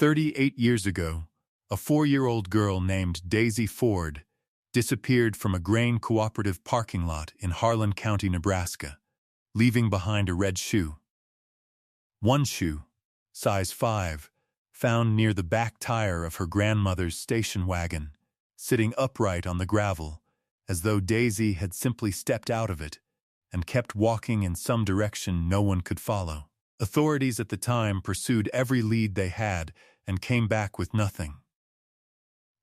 38 years ago, a 4-year-old girl named Daisy Ford disappeared from a grain cooperative parking lot in Harlan County, Nebraska, leaving behind a red shoe. One shoe, size 5, found near the back tire of her grandmother's station wagon, sitting upright on the gravel, as though Daisy had simply stepped out of it and kept walking in some direction no one could follow. Authorities at the time pursued every lead they had and came back with nothing.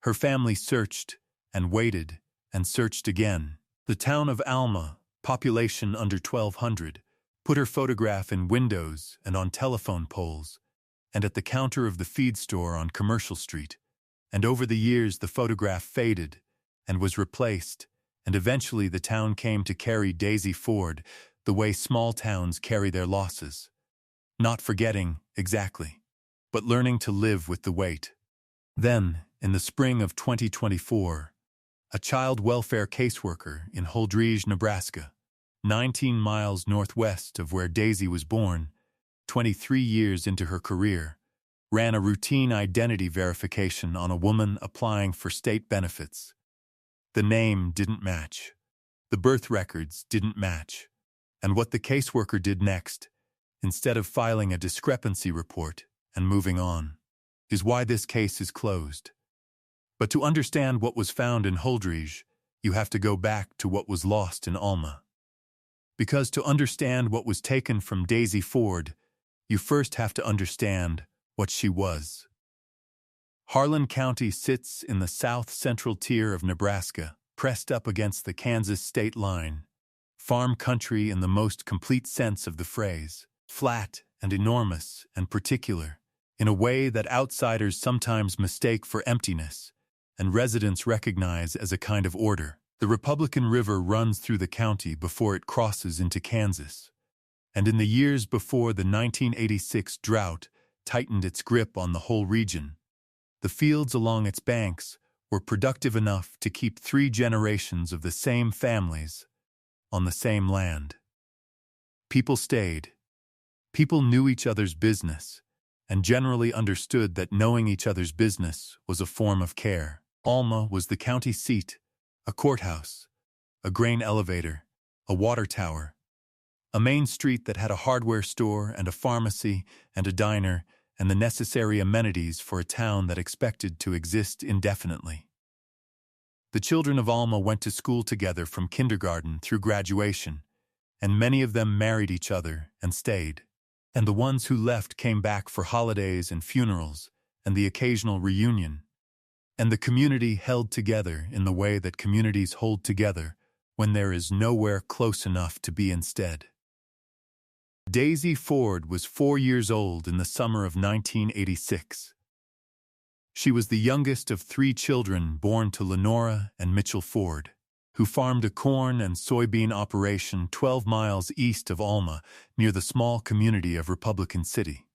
Her family searched and waited and searched again. The town of Alma, population under 1,200, put her photograph in windows and on telephone poles, and at the counter of the feed store on Commercial Street. And over the years the photograph faded and was replaced, and eventually the town came to carry Daisy Ford the way small towns carry their losses. Not forgetting, exactly, but learning to live with the weight. Then, in the spring of 2024, a child welfare caseworker in Holdrege, Nebraska, 19 miles northwest of where Daisy was born, 23 years into her career, ran a routine identity verification on a woman applying for state benefits. The name didn't match. The birth records didn't match. And what the caseworker did next, instead of filing a discrepancy report and moving on, is why this case is closed. But to understand what was found in Holdrege, you have to go back to what was lost in Alma. Because to understand what was taken from Daisy Ford, you first have to understand what she was. Harlan County sits in the south-central tier of Nebraska, pressed up against the Kansas state line. Farm country in the most complete sense of the phrase. Flat and enormous and particular, in a way that outsiders sometimes mistake for emptiness, and residents recognize as a kind of order. The Republican River runs through the county before it crosses into Kansas. And in the years before the 1986 drought tightened its grip on the whole region, the fields along its banks were productive enough to keep 3 generations of the same families on the same land. People stayed. People knew each other's business, and generally understood that knowing each other's business was a form of care. Alma was the county seat, a courthouse, a grain elevator, a water tower, a main street that had a hardware store and a pharmacy and a diner and the necessary amenities for a town that expected to exist indefinitely. The children of Alma went to school together from kindergarten through graduation, and many of them married each other and stayed. And the ones who left came back for holidays and funerals and the occasional reunion. And the community held together in the way that communities hold together when there is nowhere close enough to be instead. Daisy Ford was 4 years old in the summer of 1986. She was the youngest of 3 children born to Lenora and Mitchell Ford, who farmed a corn and soybean operation 12 miles east of Alma near the small community of Republican City.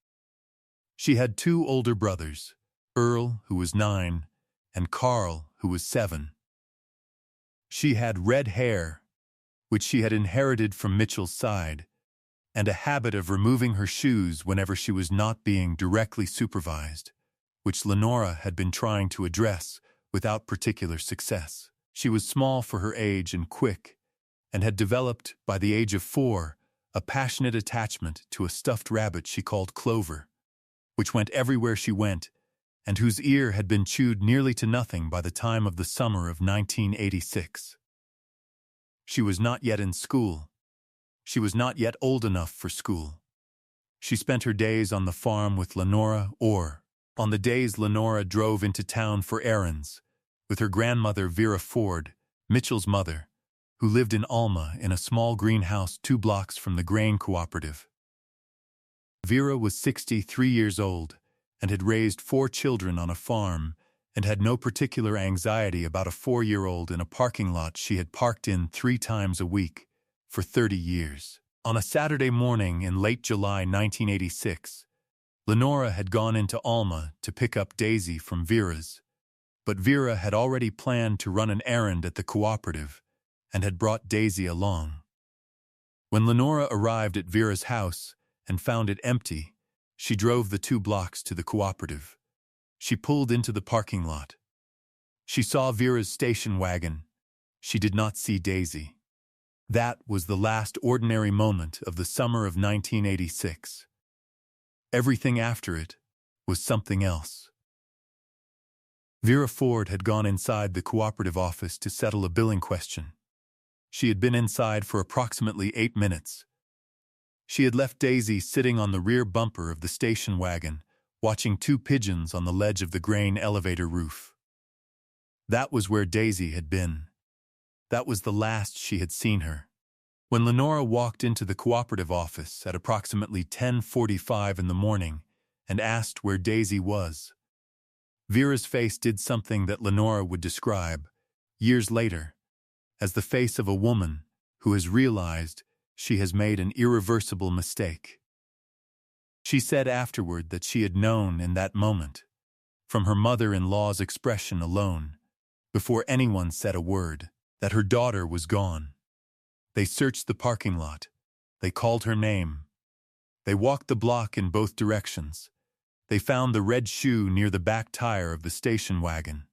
She had 2 older brothers, Earl, who was 9, and Carl, who was 7. She had red hair, which she had inherited from Mitchell's side, and a habit of removing her shoes whenever she was not being directly supervised, which Lenora had been trying to address without particular success. She was small for her age and quick, and had developed, by the age of 4, a passionate attachment to a stuffed rabbit she called Clover, which went everywhere she went, and whose ear had been chewed nearly to nothing by the time of the summer of 1986. She was not yet in school. She was not yet old enough for school. She spent her days on the farm with Lenora or, on the days Lenora drove into town for errands, with her grandmother Vera Ford, Mitchell's mother, who lived in Alma in a small greenhouse 2 blocks from the grain cooperative. Vera was 63 years old and had raised 4 children on a farm and had no particular anxiety about a 4-year-old in a parking lot she had parked in 3 times a week for 30 years. On a Saturday morning in late July 1986, Lenora had gone into Alma to pick up Daisy from Vera's, but Vera had already planned to run an errand at the cooperative and had brought Daisy along. When Lenora arrived at Vera's house and found it empty, she drove the 2 blocks to the cooperative, She pulled into the parking lot. She saw Vera's station wagon. She did not see Daisy. That was the last ordinary moment of the summer of 1986. Everything after it was something else. Vera Ford had gone inside the cooperative office to settle a billing question. She had been inside for approximately 8 minutes. She had left Daisy sitting on the rear bumper of the station wagon, watching 2 pigeons on the ledge of the grain elevator roof. That was where Daisy had been. That was the last she had seen her. When Lenora walked into the cooperative office at approximately 10:45 in the morning and asked where Daisy was, Vera's face did something that Lenora would describe, years later, as the face of a woman who has realized she has made an irreversible mistake. She said afterward that she had known in that moment, from her mother-in-law's expression alone, before anyone said a word, that her daughter was gone. They searched the parking lot. They called her name. They walked the block in both directions. They found the red shoe near the back tire of the station wagon.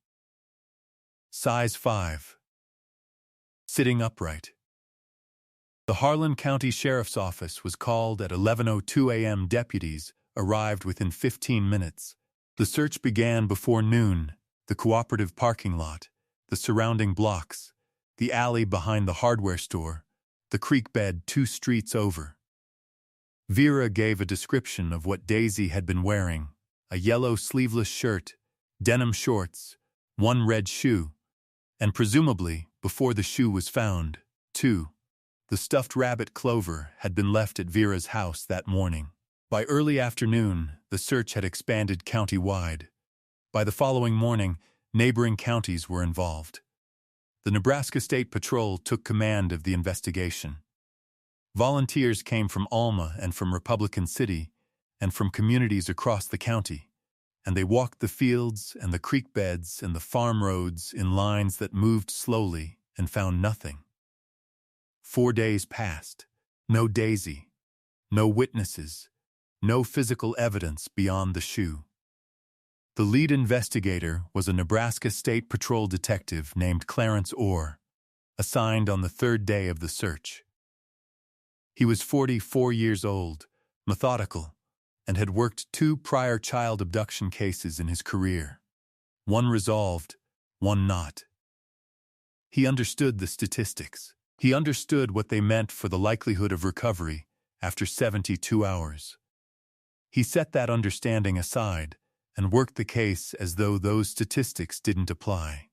Size 5. Sitting upright. The Harlan County Sheriff's Office was called at 11:02 a.m. Deputies arrived within 15 minutes. The search began before noon. The cooperative parking lot, the surrounding blocks, the alley behind the hardware store, the creek bed 2 streets over. Vera gave a description of what Daisy had been wearing: a yellow sleeveless shirt, denim shorts, 1 red shoe, and presumably, before the shoe was found, 2. The stuffed rabbit Clover had been left at Vera's house that morning. By early afternoon, the search had expanded county-wide. By the following morning, neighboring counties were involved. The Nebraska State Patrol took command of the investigation. Volunteers came from Alma and from Republican City and from communities across the county, and they walked the fields and the creek beds and the farm roads in lines that moved slowly and found nothing. 4 days passed. No Daisy. No witnesses. No physical evidence beyond the shoe. The lead investigator was a Nebraska State Patrol detective named Clarence Orr, assigned on the 3rd day of the search. He was 44 years old, methodical, and had worked 2 prior child abduction cases in his career. One resolved, one not. He understood the statistics. He understood what they meant for the likelihood of recovery after 72 hours. He set that understanding aside and worked the case as though those statistics didn't apply,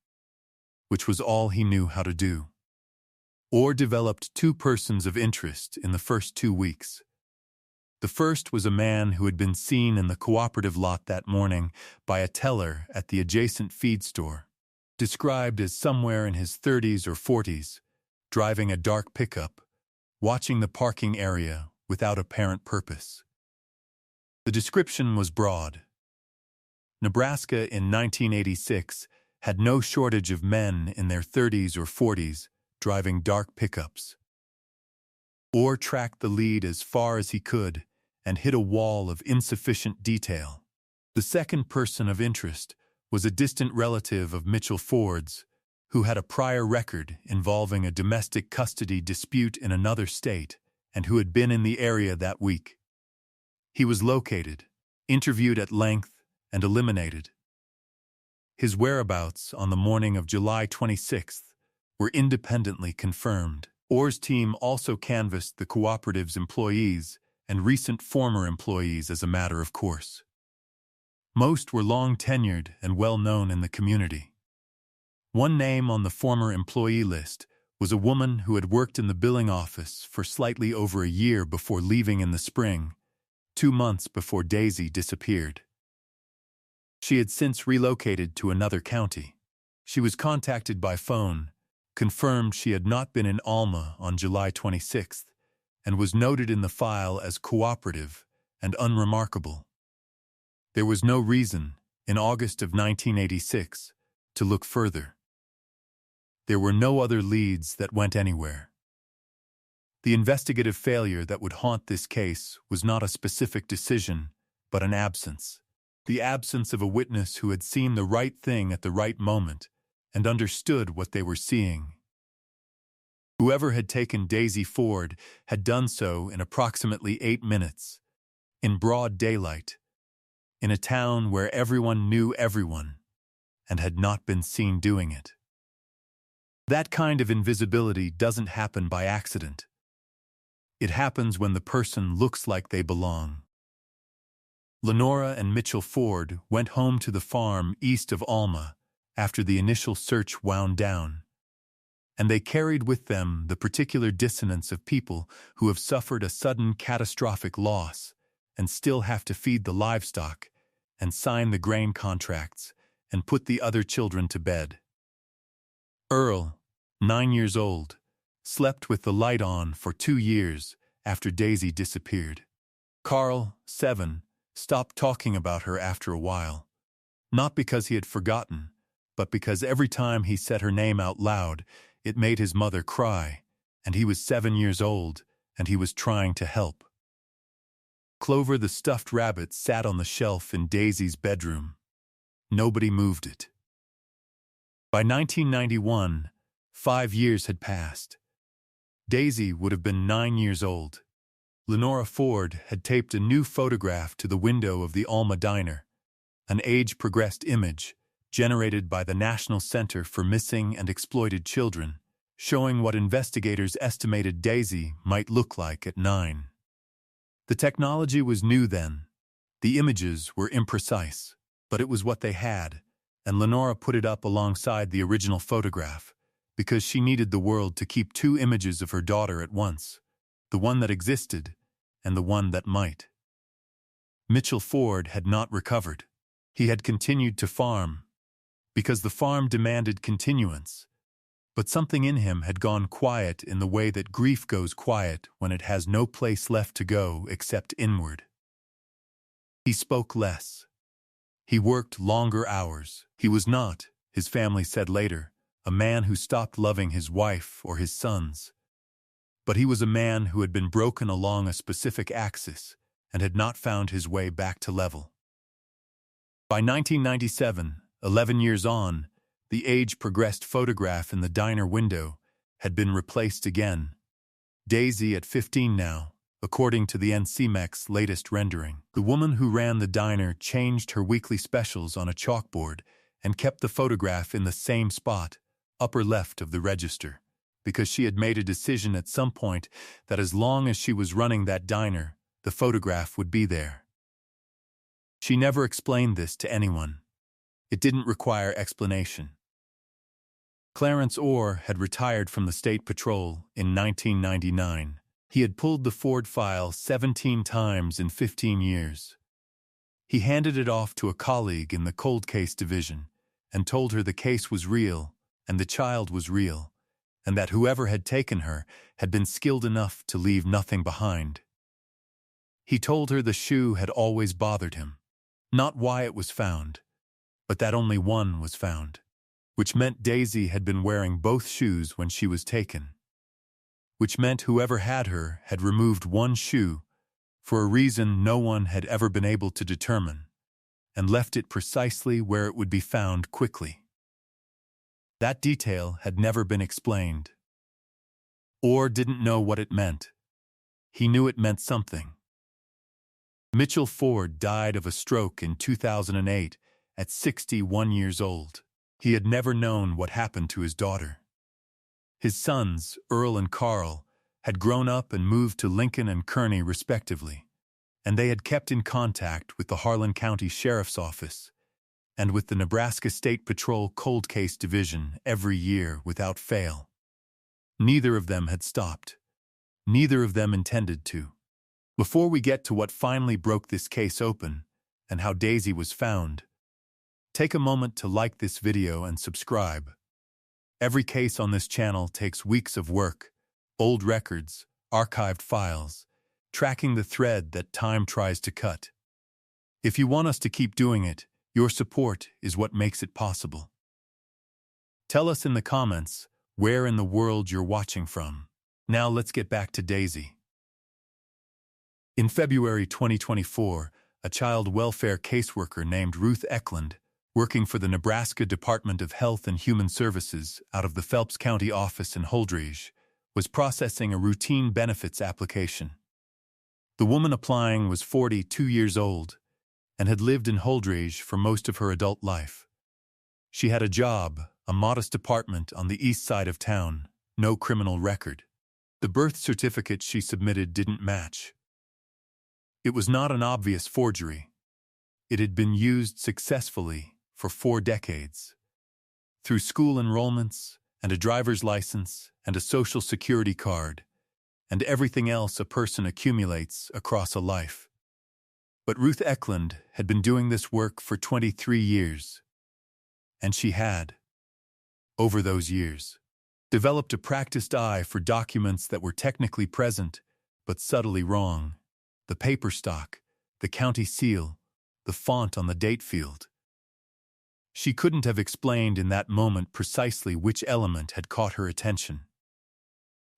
which was all he knew how to do. Orr developed 2 persons of interest in the first 2 weeks. The first was a man who had been seen in the cooperative lot that morning by a teller at the adjacent feed store, described as somewhere in his 30s or 40s, driving a dark pickup, watching the parking area without apparent purpose. The description was broad. Nebraska in 1986 had no shortage of men in their 30s or 40s driving dark pickups. Orr tracked the lead as far as he could and hit a wall of insufficient detail. The second person of interest was a distant relative of Mitchell Ford's, who had a prior record involving a domestic custody dispute in another state and who had been in the area that week. He was located, interviewed at length, and eliminated. His whereabouts on the morning of July 26th were independently confirmed. Orr's team also canvassed the cooperative's employees and recent former employees as a matter of course. Most were long-tenured and well-known in the community. One name on the former employee list was a woman who had worked in the billing office for slightly over a year before leaving in the spring, 2 months before Daisy disappeared. She had since relocated to another county. She was contacted by phone, confirmed she had not been in Alma on July 26th, and was noted in the file as cooperative and unremarkable. There was no reason, in August of 1986, to look further. There were no other leads that went anywhere. The investigative failure that would haunt this case was not a specific decision, but an absence. the absence of a witness who had seen the right thing at the right moment and understood what they were seeing. Whoever had taken Daisy Ford had done so in approximately 8 minutes, in broad daylight, in a town where everyone knew everyone and had not been seen doing it. That kind of invisibility doesn't happen by accident. It happens when the person looks like they belong. Lenora and Mitchell Ford went home to the farm east of Alma after the initial search wound down, and they carried with them the particular dissonance of people who have suffered a sudden catastrophic loss and still have to feed the livestock and sign the grain contracts and put the other children to bed. Earl, 9 years old, slept with the light on for 2 years after Daisy disappeared. Carl, 7, stopped talking about her after a while, not because he had forgotten, but because every time he said her name out loud, it made his mother cry, and he was 7 years old, and he was trying to help. Clover the stuffed rabbit sat on the shelf in Daisy's bedroom. Nobody moved it. By 1991, 5 years had passed. Daisy would have been 9 years old. Lenora Ford had taped a new photograph to the window of the Alma Diner, an age-progressed image generated by the National Center for Missing and Exploited Children, showing what investigators estimated Daisy might look like at 9. The technology was new then. The images were imprecise, but it was what they had, and Lenora put it up alongside the original photograph because she needed the world to keep 2 images of her daughter at once, the one that existed and the one that might. Mitchell Ford had not recovered. He had continued to farm because the farm demanded continuance, but something in him had gone quiet in the way that grief goes quiet when it has no place left to go except inward. He spoke less. He worked longer hours. He was not, his family said later, a man who stopped loving his wife or his sons. But he was a man who had been broken along a specific axis and had not found his way back to level. By 1997, 11 years on, the age-progressed photograph in the diner window had been replaced again. Daisy at 15 now, according to the NCMEC's latest rendering. The woman who ran the diner changed her weekly specials on a chalkboard and kept the photograph in the same spot, upper left of the register, because she had made a decision at some point that as long as she was running that diner, the photograph would be there. She never explained this to anyone. It didn't require explanation. Clarence Orr had retired from the State Patrol in 1999. He had pulled the Ford file 17 times in 15 years. He handed it off to a colleague in the cold case division and told her the case was real and the child was real, and that whoever had taken her had been skilled enough to leave nothing behind. He told her the shoe had always bothered him, not why it was found, but that only one was found, which meant Daisy had been wearing both shoes when she was taken, which meant whoever had her had removed one shoe for a reason no one had ever been able to determine, and left it precisely where it would be found quickly. That detail had never been explained. Orr didn't know what it meant. He knew it meant something. Mitchell Ford died of a stroke in 2008 at 61 years old. He had never known what happened to his daughter. His sons, Earl and Carl, had grown up and moved to Lincoln and Kearney respectively, and they had kept in contact with the Harlan County Sheriff's Office and with the Nebraska State Patrol Cold Case Division every year without fail. Neither of them had stopped. Neither of them intended to. Before we get to what finally broke this case open and how Daisy was found, take a moment to like this video and subscribe. Every case on this channel takes weeks of work, old records, archived files, tracking the thread that time tries to cut. If you want us to keep doing it, your support is what makes it possible. Tell us in the comments where in the world you're watching from. Now let's get back to Daisy. In February 2024, a child welfare caseworker named Ruth Eklund, working for the Nebraska Department of Health and Human Services out of the Phelps County office in Holdrege, was processing a routine benefits application. The woman applying was 42 years old and had lived in Holdrege for most of her adult life. She had a job, a modest apartment on the east side of town, no criminal record. The birth certificate she submitted didn't match. It was not an obvious forgery. It had been used successfully for 4 decades. Through school enrollments, and a driver's license, and a social security card, and everything else a person accumulates across a life. But Ruth Eklund had been doing this work for 23 years. And she had, over those years, developed a practiced eye for documents that were technically present, but subtly wrong. The paper stock, the county seal, the font on the date field. She couldn't have explained in that moment precisely which element had caught her attention.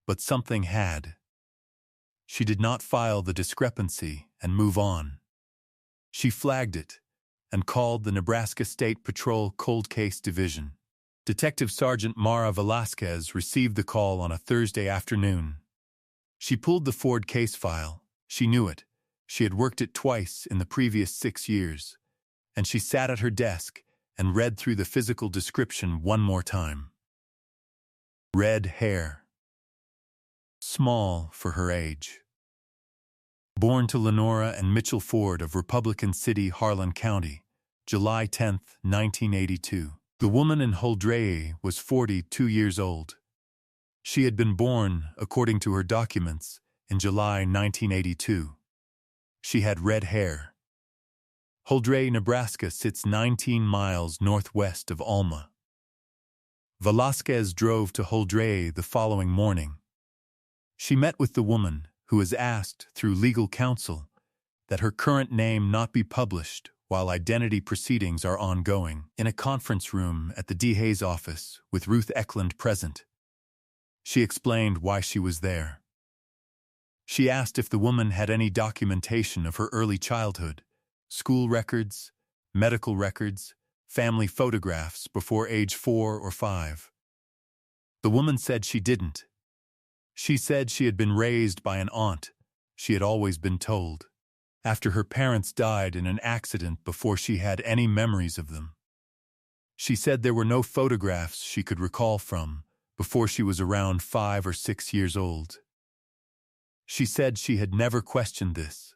But something had. She did not file the discrepancy and move on. She flagged it and called the Nebraska State Patrol Cold Case Division. Detective Sergeant Mara Velasquez received the call on a Thursday afternoon. She pulled the Ford case file. She knew it. She had worked it twice in the previous 6 years. And she sat at her desk and read through the physical description one more time. Red hair. Small for her age. Born to Lenora and Mitchell Ford of Republican City, Harlan County, July 10, 1982. The woman in Holdrege was 42 years old. She had been born, according to her documents, in July 1982. She had red hair. Holdrege, Nebraska sits 19 miles northwest of Alma. Velasquez drove to Holdrege the following morning. She met with the woman, who has asked, through legal counsel, that her current name not be published while identity proceedings are ongoing, in a conference room at the DA's office with Ruth Eklund present. She explained why she was there. She asked if the woman had any documentation of her early childhood, school records, medical records, family photographs before age 4 or 5. The woman said she didn't. She said she had been raised by an aunt, she had always been told, after her parents died in an accident before she had any memories of them. She said there were no photographs she could recall from before she was around 5 or 6 years old. She said she had never questioned this,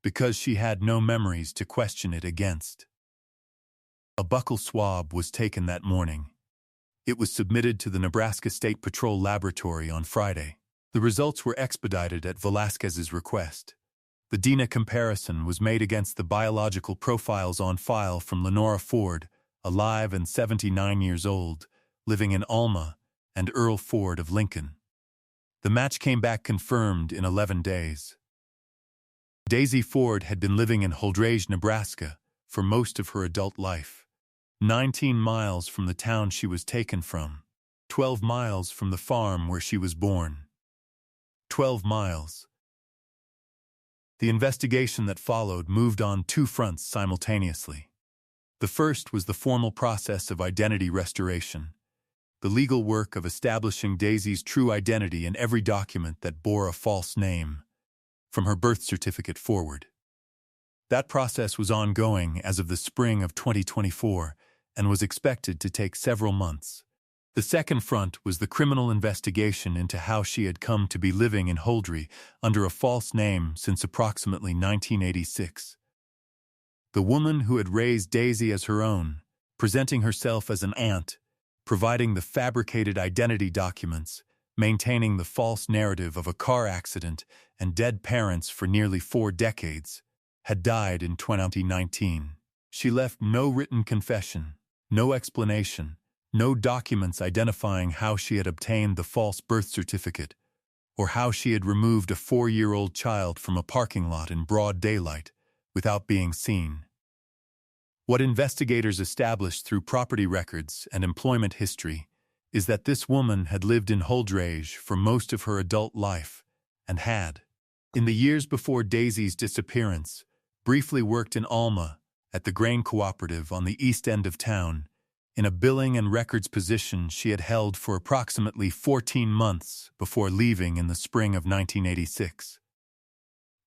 because she had no memories to question it against. A buccal swab was taken that morning. It was submitted to the Nebraska State Patrol Laboratory on Friday. The results were expedited at Velasquez's request. The DNA comparison was made against the biological profiles on file from Lenora Ford, alive and 79 years old, living in Alma, and Earl Ford of Lincoln. The match came back confirmed in 11 days. Daisy Ford had been living in Holdrege, Nebraska, for most of her adult life. 19 miles from the town she was taken from. 12 miles from the farm where she was born. 12 miles. The investigation that followed moved on 2 fronts simultaneously. The first was the formal process of identity restoration, the legal work of establishing Daisy's true identity in every document that bore a false name, from her birth certificate forward. That process was ongoing as of the spring of 2024 and was expected to take several months. The second front was the criminal investigation into how she had come to be living in Holdrege under a false name since approximately 1986. The woman who had raised Daisy as her own, presenting herself as an aunt, providing the fabricated identity documents, maintaining the false narrative of a car accident and dead parents for nearly 4 decades, had died in 2019. She left no written confession, no explanation, no documents identifying how she had obtained the false birth certificate, or how she had removed a 4-year-old child from a parking lot in broad daylight without being seen. What investigators established through property records and employment history is that this woman had lived in Holdrege for most of her adult life and had, in the years before Daisy's disappearance, briefly worked in Alma, at the grain cooperative on the east end of town, in a billing and records position she had held for approximately 14 months before leaving in the spring of 1986.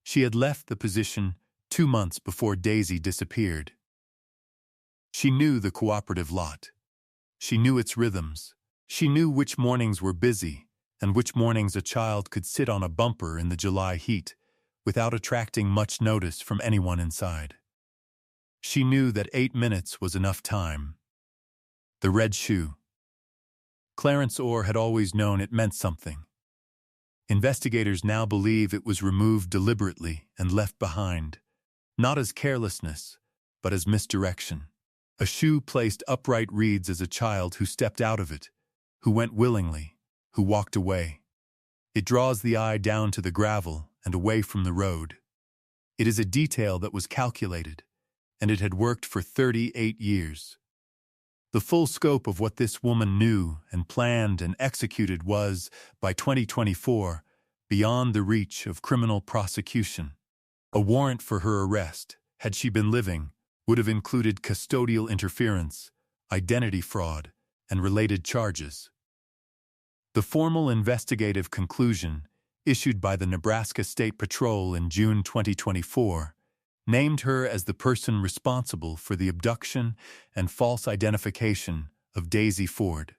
She had left the position 2 months before Daisy disappeared. She knew the cooperative lot. She knew its rhythms. She knew which mornings were busy and which mornings a child could sit on a bumper in the July heat without attracting much notice from anyone inside. She knew that 8 minutes was enough time. The red shoe. Clarence Orr had always known it meant something. Investigators now believe it was removed deliberately and left behind, not as carelessness, but as misdirection. A shoe placed upright reads as a child who stepped out of it, who went willingly, who walked away. It draws the eye down to the gravel and away from the road. It is a detail that was calculated, and it had worked for 38 years. The full scope of what this woman knew and planned and executed was, by 2024, beyond the reach of criminal prosecution. A warrant for her arrest, had she been living, would have included custodial interference, identity fraud, and related charges. The formal investigative conclusion, issued by the Nebraska State Patrol in June 2024, named her as the person responsible for the abduction and false identification of Daisy Ford.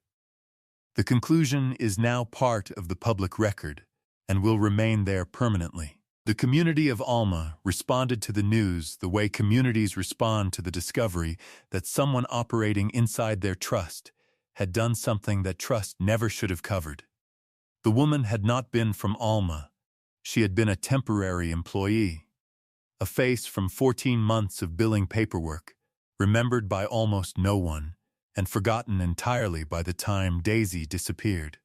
The conclusion is now part of the public record and will remain there permanently. The community of Alma responded to the news the way communities respond to the discovery that someone operating inside their trust had done something that trust never should have covered. The woman had not been from Alma. She had been a temporary employee. A face from 14 months of billing paperwork, remembered by almost no one, and forgotten entirely by the time Daisy disappeared.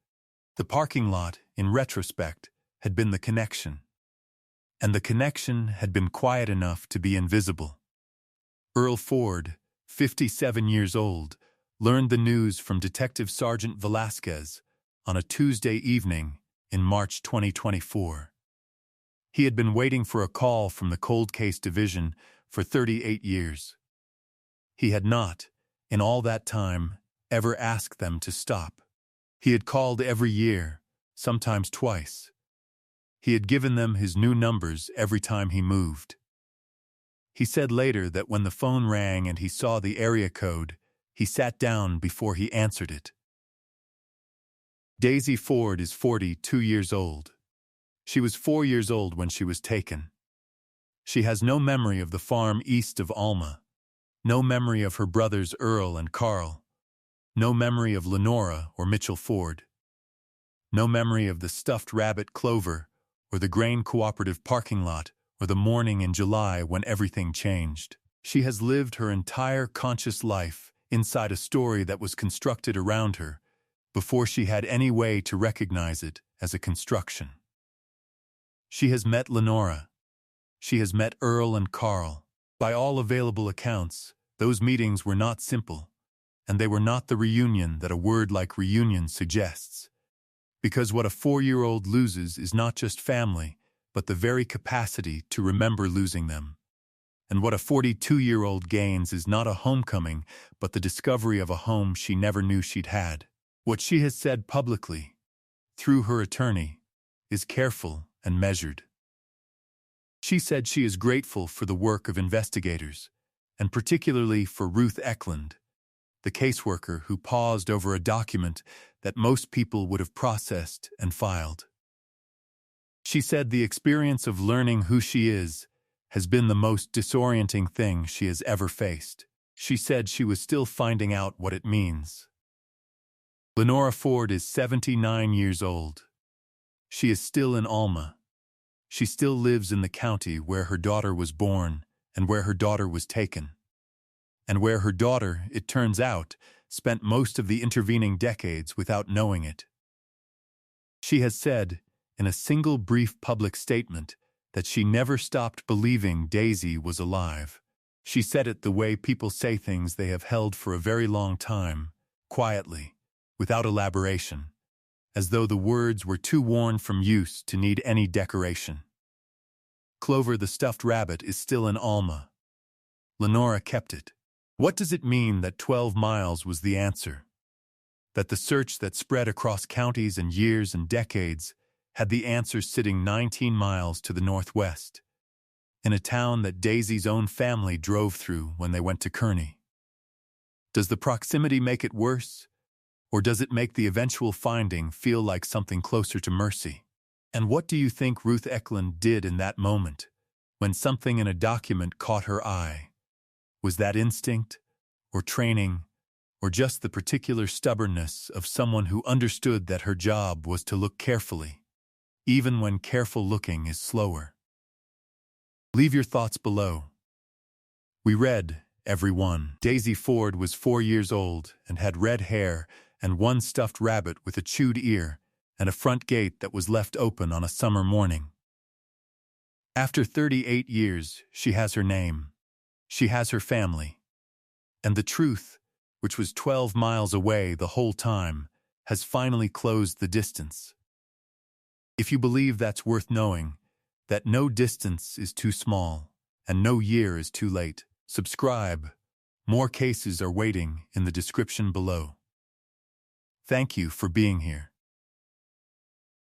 The parking lot, in retrospect, had been the connection. And the connection had been quiet enough to be invisible. Earl Ford, 57 years old, learned the news from Detective Sergeant Velasquez on a Tuesday evening in March 2024. He had been waiting for a call from the Cold Case Division for 38 years. He had not, in all that time, ever asked them to stop. He had called every year, sometimes twice. He had given them his new numbers every time he moved. He said later that when the phone rang and he saw the area code, he sat down before he answered it. Daisy Ford is 42 years old. She was 4 years old when she was taken. She has no memory of the farm east of Alma, no memory of her brothers Earl and Carl, no memory of Lenora or Mitchell Ford, no memory of the stuffed rabbit Clover or the grain cooperative parking lot or the morning in July when everything changed. She has lived her entire conscious life inside a story that was constructed around her before she had any way to recognize it as a construction. She has met Lenora. She has met Earl and Carl. By all available accounts, those meetings were not simple, and they were not the reunion that a word like reunion suggests. Because what a 4-year-old loses is not just family, but the very capacity to remember losing them. And what a 42-year-old gains is not a homecoming, but the discovery of a home she never knew she'd had. What she has said publicly, through her attorney, is careful and measured. She said she is grateful for the work of investigators, and particularly for Ruth Eklund, the caseworker who paused over a document that most people would have processed and filed. She said the experience of learning who she is has been the most disorienting thing she has ever faced. She said she was still finding out what it means. Lenora Ford is 79 years old. She is still in Alma. She still lives in the county where her daughter was born and where her daughter was taken. And where her daughter, it turns out, spent most of the intervening decades without knowing it. She has said, in a single brief public statement, that she never stopped believing Daisy was alive. She said it the way people say things they have held for a very long time, quietly, without elaboration, as though the words were too worn from use to need any decoration. Clover the stuffed rabbit is still in Alma. Lenora kept it. What does it mean that 12 miles was the answer? That the search that spread across counties and years and decades had the answer sitting 19 miles to the northwest, in a town that Daisy's own family drove through when they went to Kearney. Does the proximity make it worse, or does it make the eventual finding feel like something closer to mercy? And what do you think Ruth Eklund did in that moment, when something in a document caught her eye? Was that instinct, or training, or just the particular stubbornness of someone who understood that her job was to look carefully, even when careful looking is slower? Leave your thoughts below. We read, everyone. Daisy Ford was 4 years old and had red hair and one stuffed rabbit with a chewed ear and a front gate that was left open on a summer morning. After 38 years, she has her name. She has her family. And the truth, which was 12 miles away the whole time, has finally closed the distance. If you believe that's worth knowing, that no distance is too small and no year is too late, subscribe. More cases are waiting in the description below. Thank you for being here.